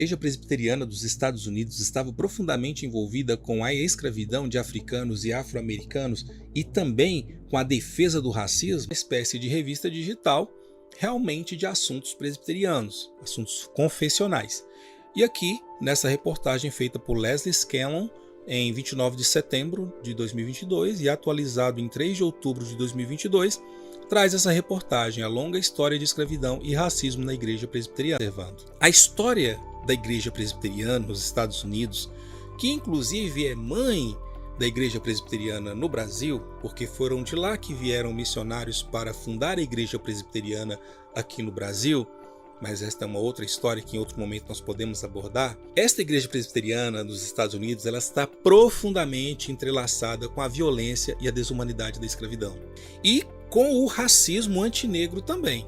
Igreja Presbiteriana dos Estados Unidos estava profundamente envolvida com a escravidão de africanos e afro-americanos e também com a defesa do racismo, uma espécie de revista digital realmente de assuntos presbiterianos, assuntos confessionais. E aqui, nessa reportagem feita por Leslie Scanlon, em 29 de setembro de 2022 e atualizado em 3 de outubro de 2022, traz essa reportagem, a longa história de escravidão e racismo na Igreja Presbiteriana. A história da Igreja Presbiteriana nos Estados Unidos, que inclusive é mãe da Igreja Presbiteriana no Brasil, porque foram de lá que vieram missionários para fundar a Igreja Presbiteriana aqui no Brasil, mas esta é uma outra história que em outro momento nós podemos abordar. Esta Igreja Presbiteriana nos Estados Unidos, ela está profundamente entrelaçada com a violência e a desumanidade da escravidão. E com o racismo antinegro também,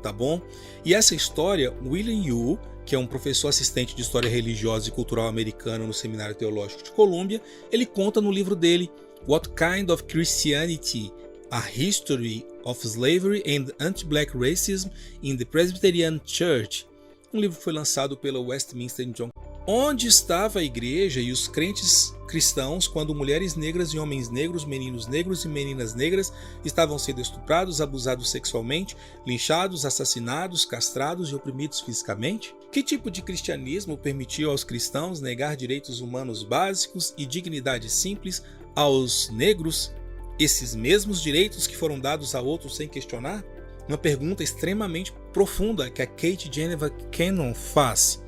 tá bom? E essa história, William Yu, que é um professor assistente de História Religiosa e Cultural americano no Seminário Teológico de Colômbia, ele conta no livro dele What Kind of Christianity? A History of Slavery and Anti-Black Racism in the Presbyterian Church. Um livro que foi lançado pela Westminster John. Onde estava a igreja e os crentes cristãos quando mulheres negras e homens negros, meninos negros e meninas negras estavam sendo estuprados, abusados sexualmente, linchados, assassinados, castrados e oprimidos fisicamente? Que tipo de cristianismo permitiu aos cristãos negar direitos humanos básicos e dignidade simples aos negros? Esses mesmos direitos que foram dados a outros sem questionar? Uma pergunta extremamente profunda que a Kate Geneva Cannon faz.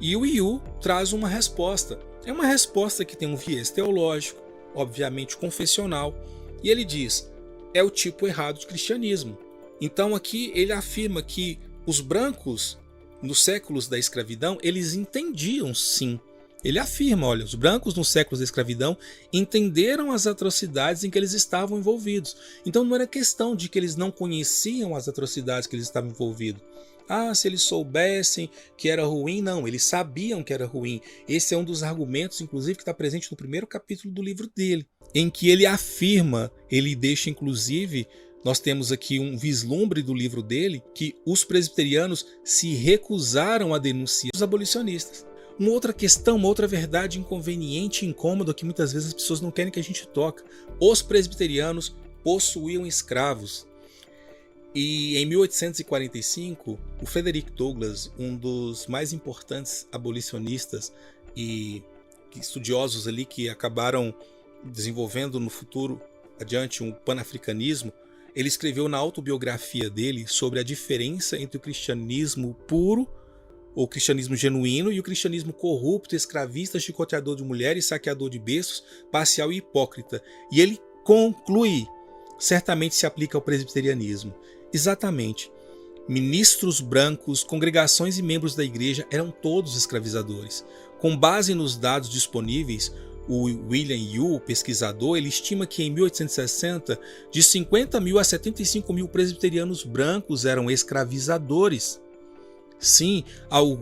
E o Yu traz uma resposta. É uma resposta que tem um viés teológico, obviamente confessional, e ele diz, é o tipo errado de cristianismo. Então aqui ele afirma que os brancos, nos séculos da escravidão, eles entendiam sim. Ele afirma, olha, os brancos nos séculos da escravidão entenderam as atrocidades em que eles estavam envolvidos. Então não era questão de que eles não conheciam as atrocidades que eles estavam envolvidos. Ah, se eles soubessem que era ruim, não, eles sabiam que era ruim. Esse é um dos argumentos, inclusive, que está presente no primeiro capítulo do livro dele, em que ele afirma, ele deixa, inclusive, nós temos aqui um vislumbre do livro dele, que os presbiterianos se recusaram a denunciar os abolicionistas. Uma outra questão, uma outra verdade inconveniente e incômoda que muitas vezes as pessoas não querem que a gente toque. Os presbiterianos possuíam escravos. E em 1845, o Frederick Douglass, um dos mais importantes abolicionistas e estudiosos ali que acabaram desenvolvendo no futuro adiante um panafricanismo, ele escreveu na autobiografia dele sobre a diferença entre o cristianismo puro, o cristianismo genuíno, e o cristianismo corrupto, escravista, chicoteador de mulheres, saqueador de berços, parcial e hipócrita. E ele conclui, certamente se aplica ao presbiterianismo. Exatamente. Ministros brancos, congregações e membros da igreja eram todos escravizadores. Com base nos dados disponíveis, o William Yu, pesquisador, ele estima que em 1860, de 50 mil a 75 mil presbiterianos brancos eram escravizadores. Sim, alguns